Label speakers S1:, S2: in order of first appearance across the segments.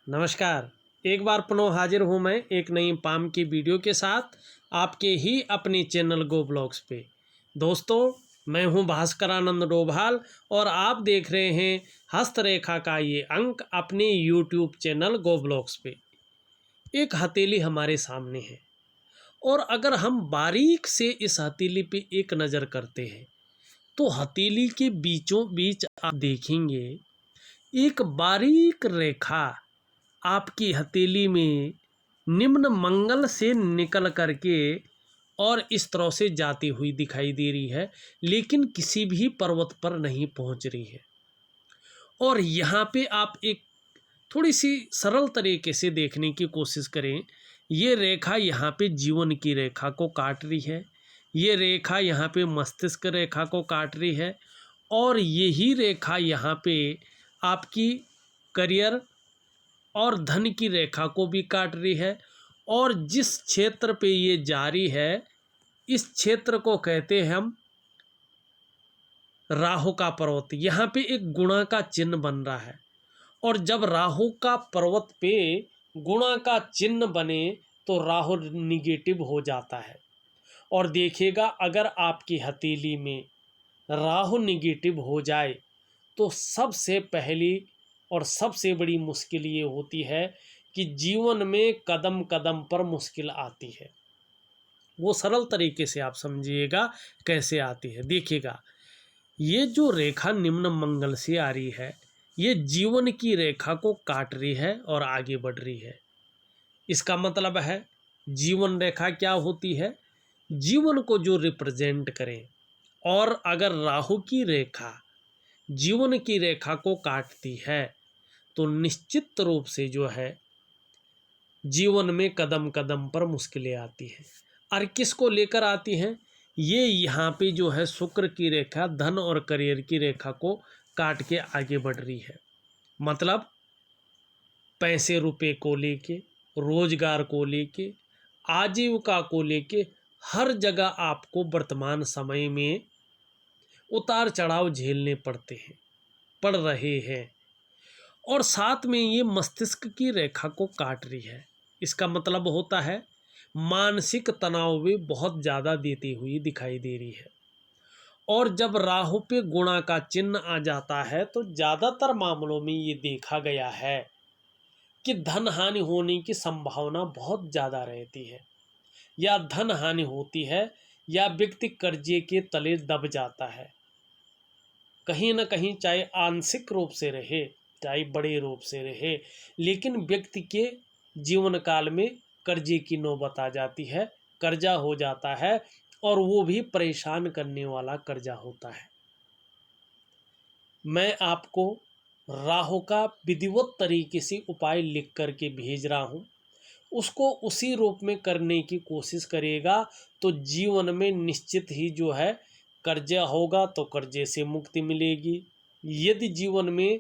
S1: नमस्कार। एक बार पुनः हाजिर हूँ मैं एक नई पाम की वीडियो के साथ आपके ही अपने चैनल गो ब्लॉग्स पे। दोस्तों, मैं हूँ भास्करानंद डोभाल और आप देख रहे हैं हस्तरेखा का ये अंक अपने यूट्यूब चैनल गो ब्लॉग्स पे। एक हथेली हमारे सामने है और अगर हम बारीक से इस हथेली पे एक नज़र करते हैं तो हथेली के बीचों बीच आप देखेंगे एक बारीक रेखा आपकी हथेली में निम्न मंगल से निकल करके और इस तरह से जाती हुई दिखाई दे रही है, लेकिन किसी भी पर्वत पर नहीं पहुंच रही है। और यहाँ पे आप एक थोड़ी सी सरल तरीके से देखने की कोशिश करें। ये रेखा यहाँ पे जीवन की रेखा को काट रही है, ये रेखा यहाँ पे मस्तिष्क रेखा को काट रही है और यही रेखा यहाँ पे आपकी करियर और धन की रेखा को भी काट रही है। और जिस क्षेत्र पे ये जारी है, इस क्षेत्र को कहते हैं हम राहु का पर्वत। यहाँ पे एक गुणा का चिन्ह बन रहा है और जब राहु का पर्वत पे गुणा का चिन्ह बने तो राहु निगेटिव हो जाता है। और देखिएगा, अगर आपकी हथेली में राहु निगेटिव हो जाए तो सबसे पहली और सबसे बड़ी मुश्किल ये होती है कि जीवन में कदम कदम पर मुश्किल आती है। वो सरल तरीके से आप समझिएगा कैसे आती है। देखिएगा, ये जो रेखा निम्न मंगल से आ रही है, ये जीवन की रेखा को काट रही है और आगे बढ़ रही है। इसका मतलब है जीवन रेखा क्या होती है? जीवन को जो रिप्रेजेंट करें। और अगर राहु की रेखा जीवन की रेखा को काटती है तो निश्चित रूप से जो है जीवन में कदम कदम पर मुश्किलें आती हैं। और किसको लेकर आती हैं? ये यहाँ पे जो है शुक्र की रेखा धन और करियर की रेखा को काट के आगे बढ़ रही है। मतलब पैसे रुपए को लेके, रोजगार को लेके, आजीविका को लेके हर जगह आपको वर्तमान समय में उतार चढ़ाव झेलने पड़ रहे हैं। और साथ में ये मस्तिष्क की रेखा को काट रही है। इसका मतलब होता है मानसिक तनाव भी बहुत ज़्यादा देती हुई दिखाई दे रही है। और जब राहु पे गुणा का चिन्ह आ जाता है तो ज़्यादातर मामलों में ये देखा गया है कि धन हानि होने की संभावना बहुत ज़्यादा रहती है, या धन हानि होती है, या व्यक्ति कर्जे के तले दब जाता है कहीं ना कहीं, चाहे आंशिक रूप से रहे चाहे बड़े रूप से रहे, लेकिन व्यक्ति के जीवन काल में कर्जे की नौबत आ जाती है, कर्जा हो जाता है और वो भी परेशान करने वाला कर्जा होता है। मैं आपको राहु का विधिवत तरीके से उपाय लिख करके भेज रहा हूँ, उसको उसी रूप में करने की कोशिश करिएगा तो जीवन में निश्चित ही जो है कर्जा होगा तो कर्जे से मुक्ति मिलेगी। यदि जीवन में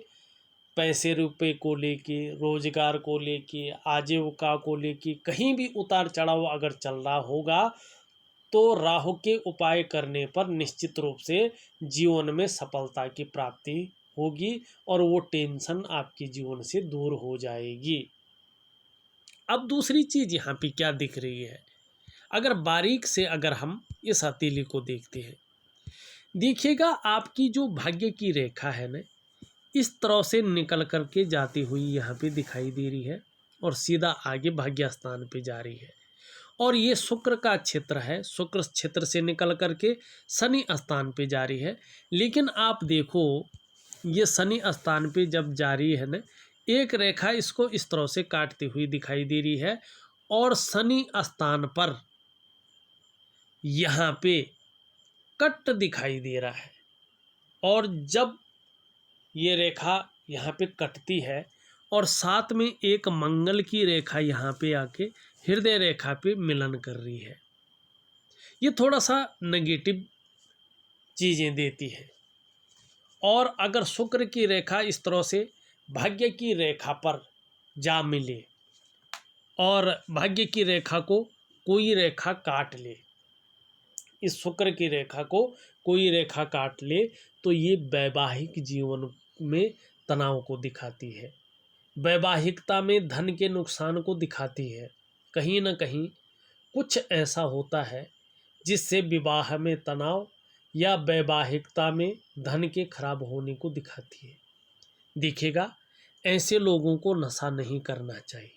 S1: पैसे रुपए को लेके, रोजगार को लेके, आजीविका को लेके कहीं भी उतार चढ़ाव अगर चल रहा होगा तो राहु के उपाय करने पर निश्चित रूप से जीवन में सफलता की प्राप्ति होगी और वो टेंशन आपके जीवन से दूर हो जाएगी। अब दूसरी चीज़ यहाँ पे क्या दिख रही है? अगर बारीक से अगर हम इस हथेली को देखते हैं, देखिएगा आपकी जो भाग्य की रेखा है ना, इस तरह से निकल कर के जाती हुई यहाँ पे दिखाई दे रही है और सीधा आगे भाग्य स्थान पे जा रही है। और ये शुक्र का क्षेत्र है, शुक्र क्षेत्र से निकल कर के शनि स्थान पे जा रही है। लेकिन आप देखो, ये शनि स्थान पे जब जा रही है ना, एक रेखा इसको इस तरह से काटती हुई दिखाई दे रही है और शनि स्थान पर यहाँ पे कट दिखाई दे रहा है। और जब ये रेखा यहाँ पे कटती है और साथ में एक मंगल की रेखा यहाँ पे आके हृदय रेखा पे मिलन कर रही है, ये थोड़ा सा नेगेटिव चीज़ें देती है। और अगर शुक्र की रेखा इस तरह से भाग्य की रेखा पर जा मिले और भाग्य की रेखा को कोई रेखा काट ले, इस शुक्र की रेखा को कोई रेखा काट ले, तो ये वैवाहिक जीवन में तनाव को दिखाती है। वैवाहिकता में धन के नुकसान को दिखाती है। कहीं न कहीं कुछ ऐसा होता है जिससे विवाह में तनाव या वैवाहिकता में धन के खराब होने को दिखाती है। देखिएगा, ऐसे लोगों को नशा नहीं करना चाहिए।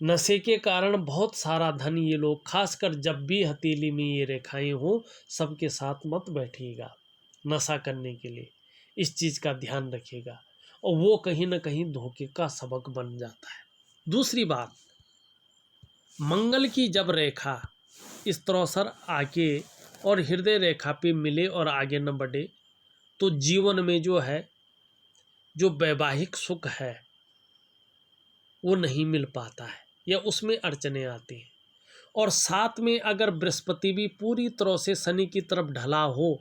S1: नशे के कारण बहुत सारा धन ये लोग, खासकर जब भी हथेली में ये रेखाएं हो, सबके साथ मत बैठिएगा नशा करने के लिए। इस चीज़ का ध्यान रखिएगा, और वो कहीं ना कहीं धोखे का सबक बन जाता है। दूसरी बात, मंगल की जब रेखा इस तरह सर आके और हृदय रेखा पे मिले और आगे न बढ़े, तो जीवन में जो है, जो वैवाहिक सुख है वो नहीं मिल पाता है या उसमें अड़चने आती हैं। और साथ में अगर बृहस्पति भी पूरी तरह से शनि की तरफ ढला हो,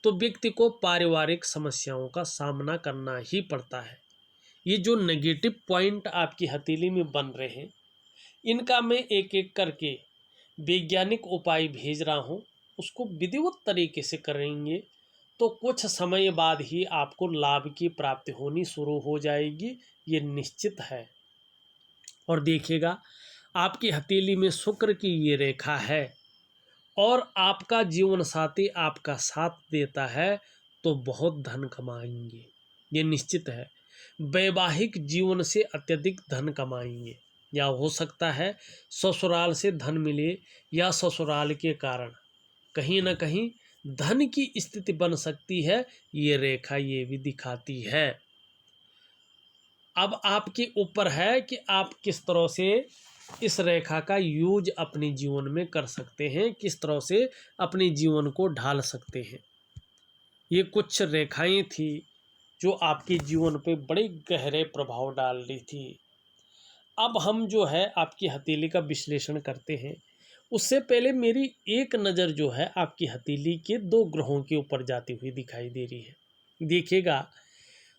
S1: तो व्यक्ति को पारिवारिक समस्याओं का सामना करना ही पड़ता है। ये जो नेगेटिव पॉइंट आपकी हथेली में बन रहे हैं, इनका मैं एक एक करके वैज्ञानिक उपाय भेज रहा हूँ। उसको विधिवत तरीके से करेंगे तो कुछ समय बाद ही आपको लाभ की प्राप्ति होनी शुरू हो जाएगी, ये निश्चित है। और देखिएगा, आपकी हथेली में शुक्र की ये रेखा है और आपका जीवन साथी आपका साथ देता है, तो बहुत धन कमाएंगे, ये निश्चित है। वैवाहिक जीवन से अत्यधिक धन कमाएंगे, या हो सकता है ससुराल से धन मिले, या ससुराल के कारण कहीं ना कहीं धन की स्थिति बन सकती है। ये रेखा ये भी दिखाती है। अब आपके ऊपर है कि आप किस तरह से इस रेखा का यूज अपने जीवन में कर सकते हैं, किस तरह से अपने जीवन को ढाल सकते हैं। ये कुछ रेखाएं थी जो आपके जीवन पे बड़े गहरे प्रभाव डाल रही थी। अब हम जो है आपकी हथेली का विश्लेषण करते हैं। उससे पहले मेरी एक नज़र जो है आपकी हथेली के 2 ग्रहों के ऊपर जाती हुई दिखाई दे रही है। देखिएगा,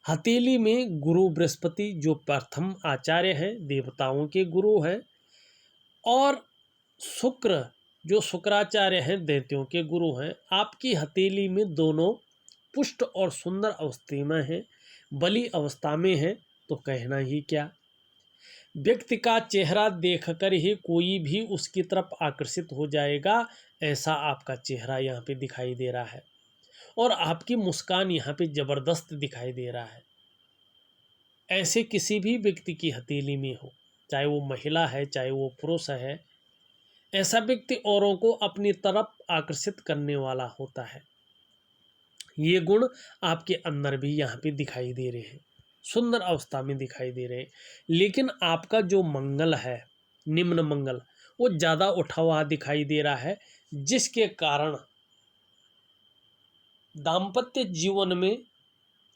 S1: हथेली में गुरु बृहस्पति जो प्रथम आचार्य हैं, देवताओं के गुरु हैं, और शुक्र जो शुक्राचार्य हैं, दैत्यों के गुरु हैं। आपकी हथेली में दोनों पुष्ट और सुंदर अवस्था में हैं, बली अवस्था में हैं, तो कहना ही क्या। व्यक्ति का चेहरा देखकर ही कोई भी उसकी तरफ आकर्षित हो जाएगा, ऐसा आपका चेहरा यहाँ पे दिखाई दे रहा है। और आपकी मुस्कान यहाँ पे ज़बरदस्त दिखाई दे रहा है। ऐसे किसी भी व्यक्ति की हथेली में हो, चाहे वो महिला है चाहे वो पुरुष है, ऐसा व्यक्ति औरों को अपनी तरफ आकर्षित करने वाला होता है। ये गुण आपके अंदर भी यहाँ पे दिखाई दे रहे हैं, सुंदर अवस्था में दिखाई दे रहे हैं। लेकिन आपका जो मंगल है, निम्न मंगल, वो ज़्यादा उठा हुआ दिखाई दे रहा है, जिसके कारण दाम्पत्य जीवन में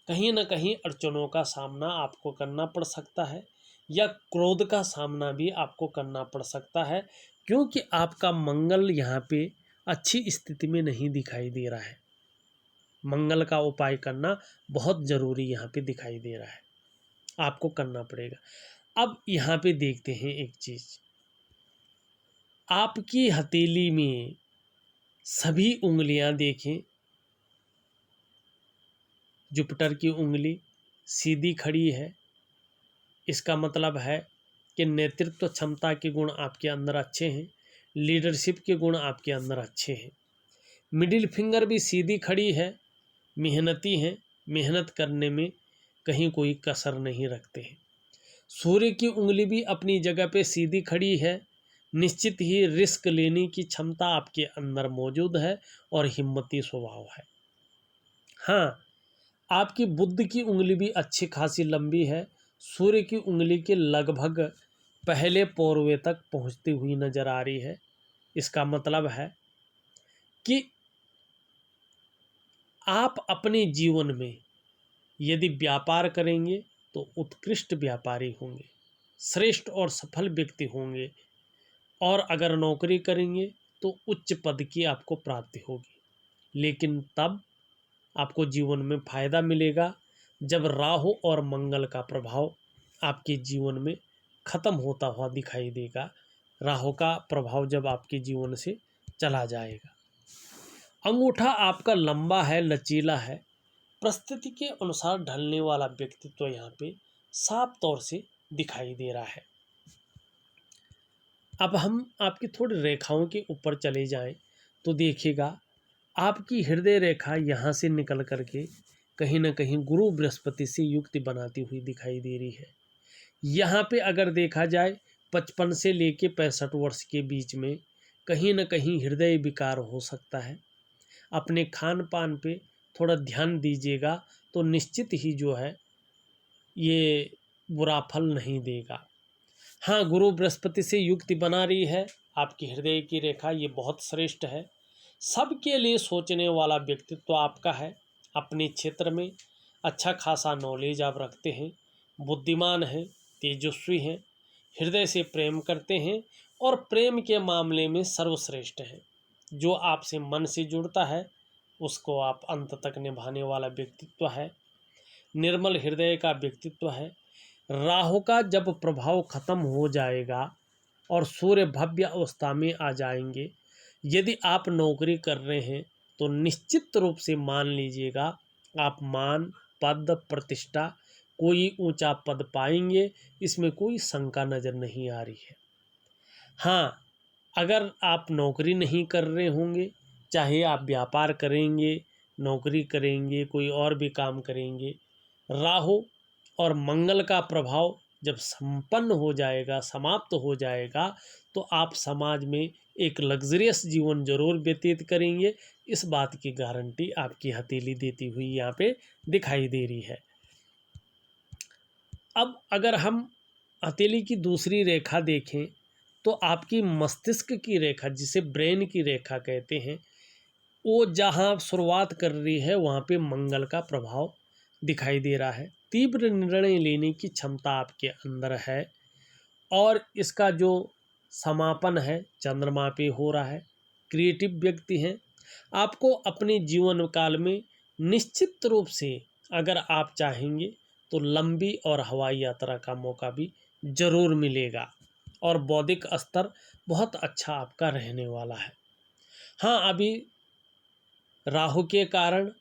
S1: कहीं न कहीं अड़चनों का सामना आपको करना पड़ सकता है, या क्रोध का सामना भी आपको करना पड़ सकता है, क्योंकि आपका मंगल यहाँ पे अच्छी स्थिति में नहीं दिखाई दे रहा है। मंगल का उपाय करना बहुत ज़रूरी यहाँ पे दिखाई दे रहा है, आपको करना पड़ेगा। अब यहाँ पे देखते हैं एक चीज़, आपकी हथेली में सभी उंगलियाँ देखें, जुपिटर की उंगली सीधी खड़ी है। इसका मतलब है कि नेतृत्व क्षमता के गुण आपके अंदर अच्छे हैं, लीडरशिप के गुण आपके अंदर अच्छे हैं। मिडिल फिंगर भी सीधी खड़ी है, मेहनती हैं, मेहनत करने में कहीं कोई कसर नहीं रखते हैं। सूर्य की उंगली भी अपनी जगह पे सीधी खड़ी है, निश्चित ही रिस्क लेने की क्षमता आपके अंदर मौजूद है और हिम्मती स्वभाव है। हाँ, आपकी बुद्ध की उंगली भी अच्छी खासी लंबी है, सूर्य की उंगली के लगभग पहले पौरवे तक पहुंचती हुई नजर आ रही है। इसका मतलब है कि आप अपने जीवन में यदि व्यापार करेंगे तो उत्कृष्ट व्यापारी होंगे, श्रेष्ठ और सफल व्यक्ति होंगे, और अगर नौकरी करेंगे तो उच्च पद की आपको प्राप्ति होगी। लेकिन तब आपको जीवन में फायदा मिलेगा जब राहु और मंगल का प्रभाव आपके जीवन में खत्म होता हुआ दिखाई देगा। राहु का प्रभाव जब आपके जीवन से चला जाएगा। अंगूठा आपका लंबा है, लचीला है, परिस्थिति के अनुसार ढलने वाला व्यक्तित्व यहाँ पे साफ तौर से दिखाई दे रहा है। अब हम आपकी थोड़ी रेखाओं के ऊपर चले जाएं तो देखिएगा आपकी हृदय रेखा यहाँ से निकल करके कहीं ना कहीं गुरु बृहस्पति से युक्ति बनाती हुई दिखाई दे रही है। यहाँ पे अगर देखा जाए 55 से लेके 65 वर्ष के बीच में कहीं ना कहीं हृदय विकार हो सकता है। अपने खान पान पे थोड़ा ध्यान दीजिएगा तो निश्चित ही जो है ये बुरा फल नहीं देगा। हाँ, गुरु बृहस्पति से युक्ति बना रही है आपकी हृदय की रेखा, ये बहुत श्रेष्ठ है। सबके लिए सोचने वाला व्यक्तित्व आपका है। अपने क्षेत्र में अच्छा खासा नॉलेज आप रखते हैं, बुद्धिमान हैं, तेजस्वी हैं, हृदय से प्रेम करते हैं और प्रेम के मामले में सर्वश्रेष्ठ हैं। जो आपसे मन से जुड़ता है उसको आप अंत तक निभाने वाला व्यक्तित्व है। निर्मल हृदय का व्यक्तित्व है। राहु का जब प्रभाव खत्म हो जाएगा और सूर्य भव्य अवस्था में आ जाएंगे, यदि आप नौकरी कर रहे हैं तो निश्चित रूप से मान लीजिएगा आप मान, पद, प्रतिष्ठा, कोई ऊंचा पद पाएंगे, इसमें कोई शंका नज़र नहीं आ रही है। हाँ, अगर आप नौकरी नहीं कर रहे होंगे, चाहे आप व्यापार करेंगे, नौकरी करेंगे, कोई और भी काम करेंगे, राहु और मंगल का प्रभाव जब संपन्न हो जाएगा, समाप्त हो जाएगा, तो आप समाज में एक लग्जरियस जीवन जरूर व्यतीत करेंगे। इस बात की गारंटी आपकी हथेली देती हुई यहाँ पे दिखाई दे रही है। अब अगर हम हथेली की दूसरी रेखा देखें तो आपकी मस्तिष्क की रेखा, जिसे ब्रेन की रेखा कहते हैं, वो जहाँ शुरुआत कर रही है वहाँ पे मंगल का प्रभाव दिखाई दे रहा है। तीव्र निर्णय लेने की क्षमता आपके अंदर है और इसका जो समापन है चंद्रमा पे हो रहा है। क्रिएटिव व्यक्ति हैं। आपको अपने जीवन काल में निश्चित रूप से अगर आप चाहेंगे तो लंबी और हवाई यात्रा का मौका भी जरूर मिलेगा और बौद्धिक स्तर बहुत अच्छा आपका रहने वाला है। हाँ, अभी राहु के कारण,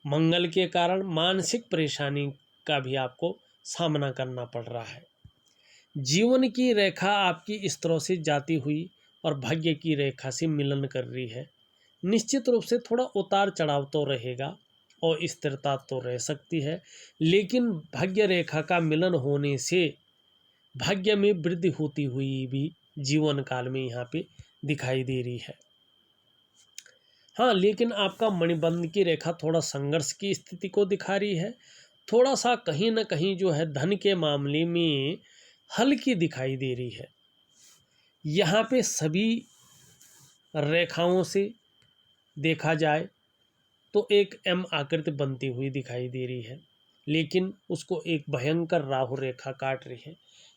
S1: मंगल के कारण मानसिक परेशानी का भी आपको सामना करना पड़ रहा है। जीवन की रेखा आपकी इस तरह से जाती हुई और भाग्य की रेखा से मिलन कर रही है। निश्चित रूप से थोड़ा उतार चढ़ाव तो रहेगा और स्थिरता तो रह सकती है, लेकिन भाग्य रेखा का मिलन होने से भाग्य में वृद्धि होती हुई भी जीवन काल में यहाँ पे दिखाई दे रही है। हाँ, लेकिन आपका मणिबंध की रेखा थोड़ा संघर्ष की स्थिति को दिखा रही है। थोड़ा सा कहीं ना कहीं जो है धन के मामले में हल्की दिखाई दे रही है। यहाँ पे सभी रेखाओं से देखा जाए तो एक एम आकृति बनती हुई दिखाई दे रही है, लेकिन उसको एक भयंकर राहु रेखा काट रही है,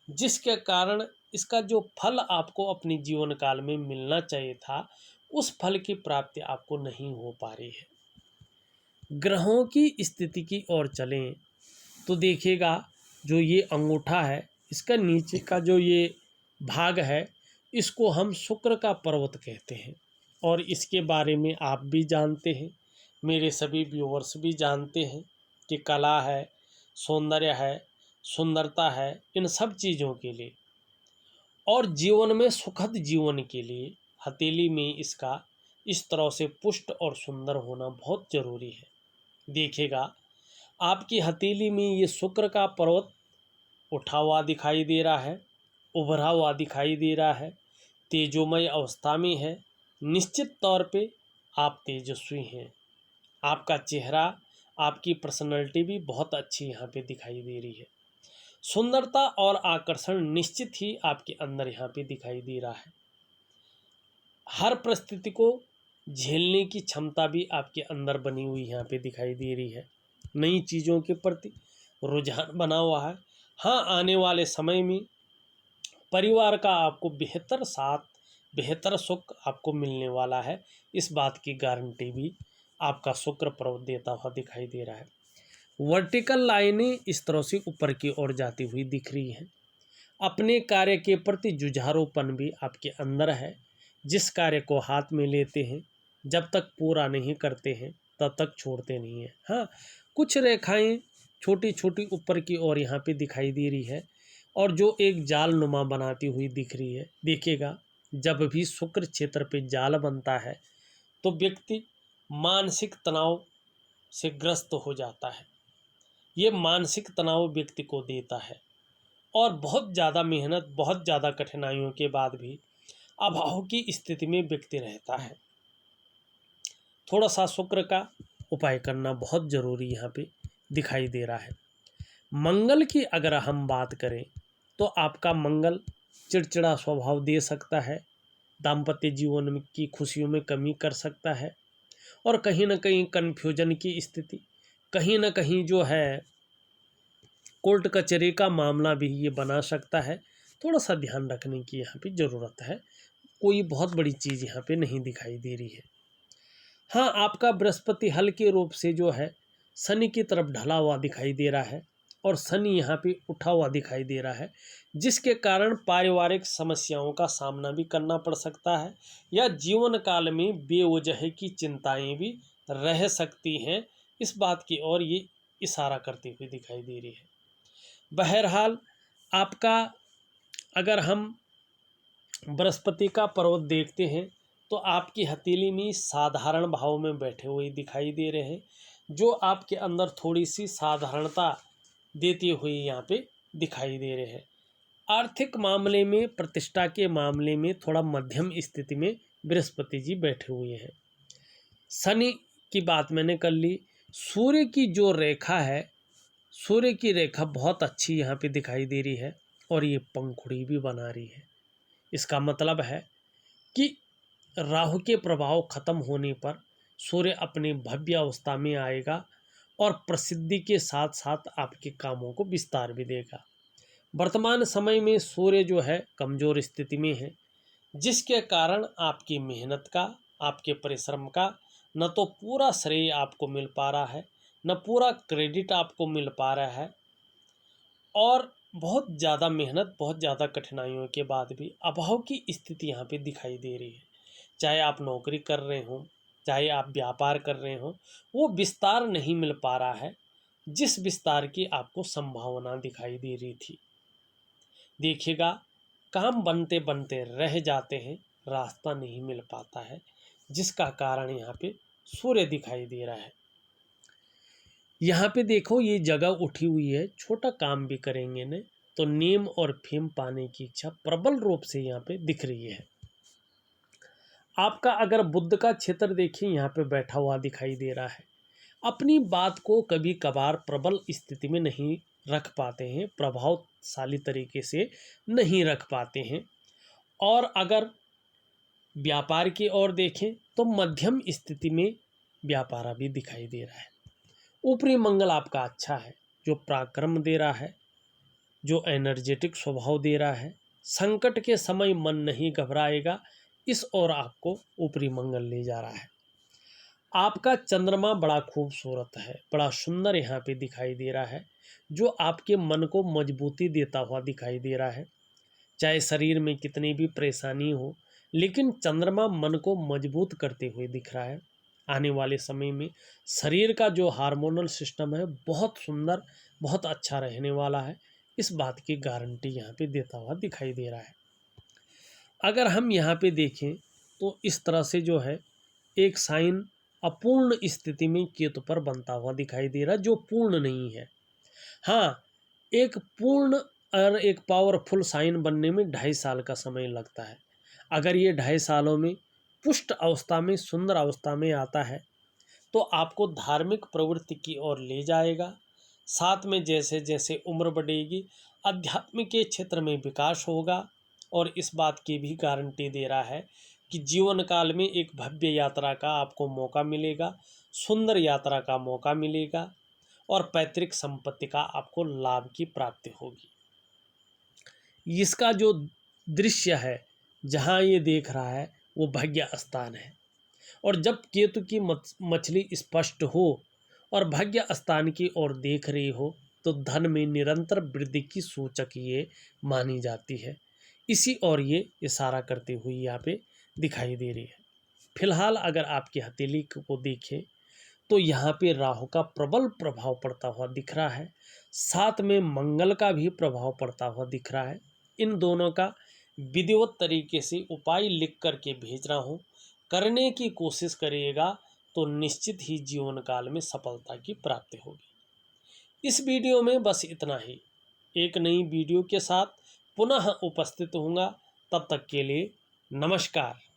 S1: जिसके कारण इसका जो फल आपको अपने जीवन काल में मिलना चाहिए था उस फल की प्राप्ति आपको नहीं हो पा रही है। ग्रहों की स्थिति की ओर चलें तो देखिएगा जो ये अंगूठा है, इसका नीचे का जो ये भाग है, इसको हम शुक्र का पर्वत कहते हैं और इसके बारे में आप भी जानते हैं, मेरे सभी व्यूअर्स भी जानते हैं कि कला है, सौंदर्य है, सुंदरता है, इन सब चीज़ों के लिए और जीवन में सुखद जीवन के लिए हथेली में इसका इस तरह से पुष्ट और सुंदर होना बहुत ज़रूरी है। देखिएगा आपकी हथेली में ये शुक्र का पर्वत उठा हुआ दिखाई दे रहा है, उभरा हुआ दिखाई दे रहा है, तेजोमय अवस्था में है। निश्चित तौर पे आप तेजस्वी हैं। आपका चेहरा, आपकी पर्सनैलिटी भी बहुत अच्छी यहाँ पे दिखाई दे रही है। सुंदरता और आकर्षण निश्चित ही आपके अंदर यहाँ पे दिखाई दे रहा है। हर परिस्थिति को झेलने की क्षमता भी आपके अंदर बनी हुई यहाँ पे दिखाई दे रही है। नई चीज़ों के प्रति रुझान बना हुआ है। हाँ, आने वाले समय में परिवार का आपको बेहतर साथ, बेहतर सुख आपको मिलने वाला है। इस बात की गारंटी भी आपका शुक्र पर्वत देता हुआ दिखाई दे रहा है। वर्टिकल लाइनें इस तरह से ऊपर की ओर जाती हुई दिख रही हैं। अपने कार्य के प्रति जुझारूपन भी आपके अंदर है। जिस कार्य को हाथ में लेते हैं, जब तक पूरा नहीं करते हैं तब तक छोड़ते नहीं हैं। हाँ, कुछ रेखाएं छोटी छोटी ऊपर की ओर यहाँ पे दिखाई दे रही है और जो एक जाल नुमा बनाती हुई दिख रही है। देखिएगा, जब भी शुक्र क्षेत्र पे जाल बनता है तो व्यक्ति मानसिक तनाव से ग्रस्त हो जाता है। ये मानसिक तनाव व्यक्ति को देता है और बहुत ज़्यादा मेहनत, बहुत ज़्यादा कठिनाइयों के बाद भी अभाव की स्थिति में व्यक्ति रहता है। थोड़ा सा शुक्र का उपाय करना बहुत ज़रूरी यहाँ पे दिखाई दे रहा है। मंगल की अगर हम बात करें तो आपका मंगल चिड़चिड़ा स्वभाव दे सकता है, दाम्पत्य जीवन में की खुशियों में कमी कर सकता है और कहीं ना कहीं कन्फ्यूजन की स्थिति, कहीं ना कहीं जो है कोर्ट कचहरी का मामला भी ये बना सकता है। थोड़ा सा ध्यान रखने की यहाँ पे ज़रूरत है। कोई बहुत बड़ी चीज़ यहाँ पे नहीं दिखाई दे रही है। हाँ, आपका बृहस्पति हल्के रूप से जो है शनि की तरफ ढला हुआ दिखाई दे रहा है और शनि यहाँ पे उठा हुआ दिखाई दे रहा है, जिसके कारण पारिवारिक समस्याओं का सामना भी करना पड़ सकता है या जीवन काल में बेवजह की चिंताएं भी रह सकती हैं। इस बात की ओर ये इशारा करती हुई दिखाई दे रही है। बहरहाल आपका अगर हम बृहस्पति का पर्वत देखते हैं तो आपकी हथेली में साधारण भाव में बैठे हुए दिखाई दे रहे हैं, जो आपके अंदर थोड़ी सी साधारणता देती हुई यहाँ पे दिखाई दे रहे हैं। आर्थिक मामले में, प्रतिष्ठा के मामले में थोड़ा मध्यम स्थिति में बृहस्पति जी बैठे हुए हैं। शनि की बात मैंने कर ली। सूर्य की जो रेखा है, सूर्य की रेखा बहुत अच्छी यहाँ पे दिखाई दे रही है और ये पंखुड़ी भी बना रही है। इसका मतलब है कि राहु के प्रभाव खत्म होने पर सूर्य अपनी भव्य अवस्था में आएगा और प्रसिद्धि के साथ साथ आपके कामों को विस्तार भी देगा। वर्तमान समय में सूर्य जो है कमज़ोर स्थिति में है, जिसके कारण आपकी मेहनत का, आपके परिश्रम का न तो पूरा श्रेय आपको मिल पा रहा है, न पूरा क्रेडिट आपको मिल पा रहा है और बहुत ज़्यादा मेहनत, बहुत ज़्यादा कठिनाइयों के बाद भी अभाव की स्थिति यहाँ पे दिखाई दे रही है। चाहे आप नौकरी कर रहे हों, चाहे आप व्यापार कर रहे हों, वो विस्तार नहीं मिल पा रहा है जिस विस्तार की आपको संभावना दिखाई दे रही थी। देखिएगा, काम बनते बनते रह जाते हैं, रास्ता नहीं मिल पाता है, जिसका कारण यहाँ पे सूर्य दिखाई दे रहा है। यहाँ पे देखो, ये जगह उठी हुई है, छोटा काम भी करेंगे न तो नेम और फेम पाने की इच्छा प्रबल रूप से यहाँ पे दिख रही है। आपका अगर बुध का क्षेत्र देखिए, यहाँ पे बैठा हुआ दिखाई दे रहा है। अपनी बात को कभी कभार प्रबल स्थिति में नहीं रख पाते हैं, प्रभावशाली तरीके से नहीं रख पाते हैं। और अगर व्यापार की ओर देखें तो मध्यम स्थिति में व्यापार भी दिखाई दे रहा है। ऊपरी मंगल आपका अच्छा है, जो पराक्रम दे रहा है, जो एनर्जेटिक स्वभाव दे रहा है। संकट के समय मन नहीं घबराएगा, इस ओर आपको ऊपरी मंगल ले जा रहा है। आपका चंद्रमा बड़ा खूबसूरत है, बड़ा सुंदर यहाँ पे दिखाई दे रहा है, जो आपके मन को मजबूती देता हुआ दिखाई दे रहा है। चाहे शरीर में कितनी भी परेशानी हो, लेकिन चंद्रमा मन को मजबूत करते हुए दिख रहा है। आने वाले समय में शरीर का जो हार्मोनल सिस्टम है बहुत सुंदर, बहुत अच्छा रहने वाला है। इस बात की गारंटी यहाँ पे देता हुआ दिखाई दे रहा है। अगर हम यहाँ पे देखें तो इस तरह से जो है एक साइन अपूर्ण स्थिति में केतु पर बनता हुआ दिखाई दे रहा है, जो पूर्ण नहीं है। हाँ, एक पूर्ण और एक पावरफुल साइन बनने में 2.5 साल का समय लगता है। अगर ये 2.5 सालों में पुष्ट अवस्था में, सुंदर अवस्था में आता है तो आपको धार्मिक प्रवृत्ति की ओर ले जाएगा। साथ में जैसे जैसे उम्र बढ़ेगी, अध्यात्म के क्षेत्र में विकास होगा और इस बात की भी गारंटी दे रहा है कि जीवन काल में एक भव्य यात्रा का आपको मौका मिलेगा, सुंदर यात्रा का मौका मिलेगा और पैतृक संपत्ति का आपको लाभ की प्राप्ति होगी। इसका जो दृश्य है, जहाँ ये देख रहा है, वो भाग्य स्थान है और जब केतु की मछली स्पष्ट हो और भाग्य स्थान की ओर देख रही हो तो धन में निरंतर वृद्धि की सूचक ये मानी जाती है। इसी ओर ये इशारा करती हुई यहाँ पे दिखाई दे रही है। फिलहाल अगर आपकी हथेली को देखें तो यहाँ पे राहु का प्रबल प्रभाव पड़ता हुआ दिख रहा है, साथ में मंगल का भी प्रभाव पड़ता हुआ दिख रहा है। इन दोनों का विधिवत तरीके से उपाय लिख करके भेज रहा हूँ, करने की कोशिश करिएगा तो निश्चित ही जीवन काल में सफलता की प्राप्ति होगी। इस वीडियो में बस इतना ही। एक नई वीडियो के साथ पुनः उपस्थित होऊंगा, तब तक के लिए नमस्कार।